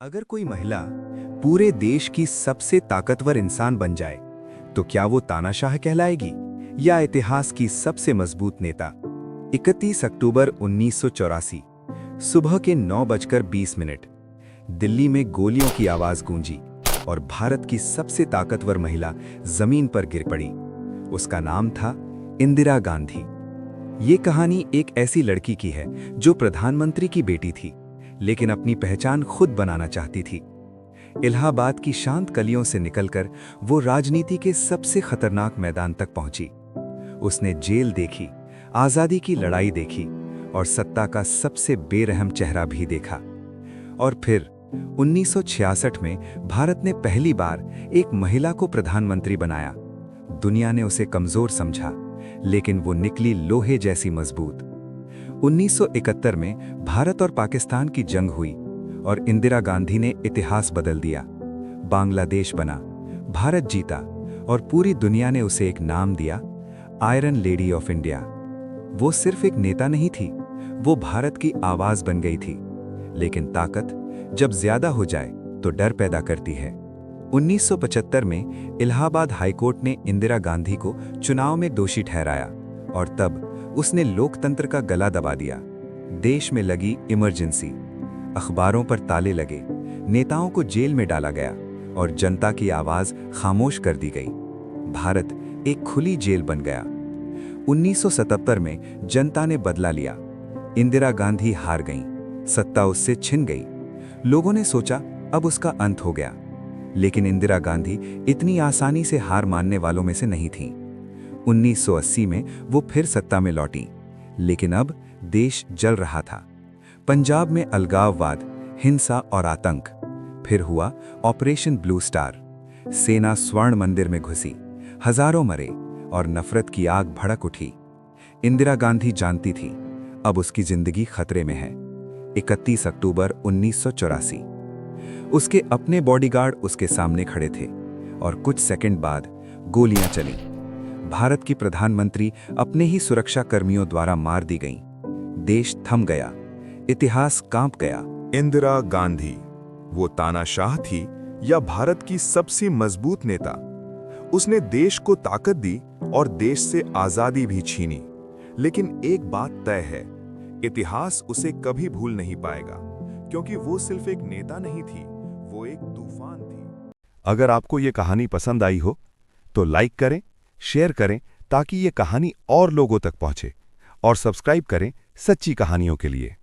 अगर कोई महिला पूरे देश की सबसे ताकतवर इंसान बन जाए तो क्या वो तानाशाह कहलाएगी या इतिहास की सबसे मजबूत नेता। 31 अक्टूबर 1984 सुबह के 9:20 दिल्ली में गोलियों की आवाज गूंजी और भारत की सबसे ताकतवर महिला जमीन पर गिर पड़ी। उसका नाम था इंदिरा गांधी। ये कहानी एक ऐसी लड़की की है जो प्रधानमंत्री की बेटी थी लेकिन अपनी पहचान खुद बनाना चाहती थी। इलाहाबाद की शांत गलियों से निकलकर वो राजनीति के सबसे खतरनाक मैदान तक पहुंची। उसने जेल देखी, आजादी की लड़ाई देखी और सत्ता का सबसे बेरहम चेहरा भी देखा। और फिर 1966 में भारत ने पहली बार एक महिला को प्रधानमंत्री बनाया। दुनिया ने उसे कमजोर समझा, लेकिन वो निकली लोहे जैसी मजबूत। 1971 में भारत और पाकिस्तान की जंग हुई और इंदिरा गांधी ने इतिहास बदल दिया। बांग्लादेश बना, भारत जीता और पूरी दुनिया ने उसे एक नाम दिया, आयरन लेडी ऑफ इंडिया। वो सिर्फ एक नेता नहीं थी, वो भारत की आवाज बन गई थी। लेकिन ताकत जब ज्यादा हो जाए तो डर पैदा करती है। 1975 में इलाहाबाद हाईकोर्ट ने इंदिरा गांधी को चुनाव में दोषी ठहराया और तब उसने लोकतंत्र का गला दबा दिया। देश में लगी इमरजेंसी, अखबारों पर ताले लगे, नेताओं को जेल में डाला गया और जनता की आवाज खामोश कर दी गई। भारत एक खुली जेल बन गया। 1977 में जनता ने बदला लिया। इंदिरा गांधी हार गईं, सत्ता उससे छिन गई। लोगों ने सोचा अब उसका अंत हो गया, लेकिन इंदिरा गांधी इतनी आसानी से हार मानने वालों में से नहीं थीं। 1980 में वो फिर सत्ता में लौटी, लेकिन अब देश जल रहा था। पंजाब में अलगाववाद, हिंसा और आतंक। फिर हुआ ऑपरेशन ब्लू स्टार। सेना स्वर्ण मंदिर में घुसी, हजारों मरे और नफरत की आग भड़क उठी। इंदिरा गांधी जानती थी अब उसकी जिंदगी खतरे में है। 31 अक्टूबर 1984 उसके अपने बॉडीगार्ड उसके सामने खड़े थे और कुछ सेकंड बाद गोलियां चली। भारत की प्रधानमंत्री अपने ही सुरक्षा कर्मियों द्वारा मार दी गईं। देश थम गया, इतिहास कांप गया। इंदिरा गांधी वो तानाशाह थी या भारत की सबसे मजबूत नेता? उसने देश को ताकत दी और देश से आजादी भी छीनी। लेकिन एक बात तय है, इतिहास उसे कभी भूल नहीं पाएगा, क्योंकि वो सिर्फ एक नेता नहीं थी, वो एक तूफान थी। अगर आपको ये कहानी पसंद आई हो तो लाइक करें, शेयर करें ताकि ये कहानी और लोगों तक पहुंचे, और सब्सक्राइब करें सच्ची कहानियों के लिए।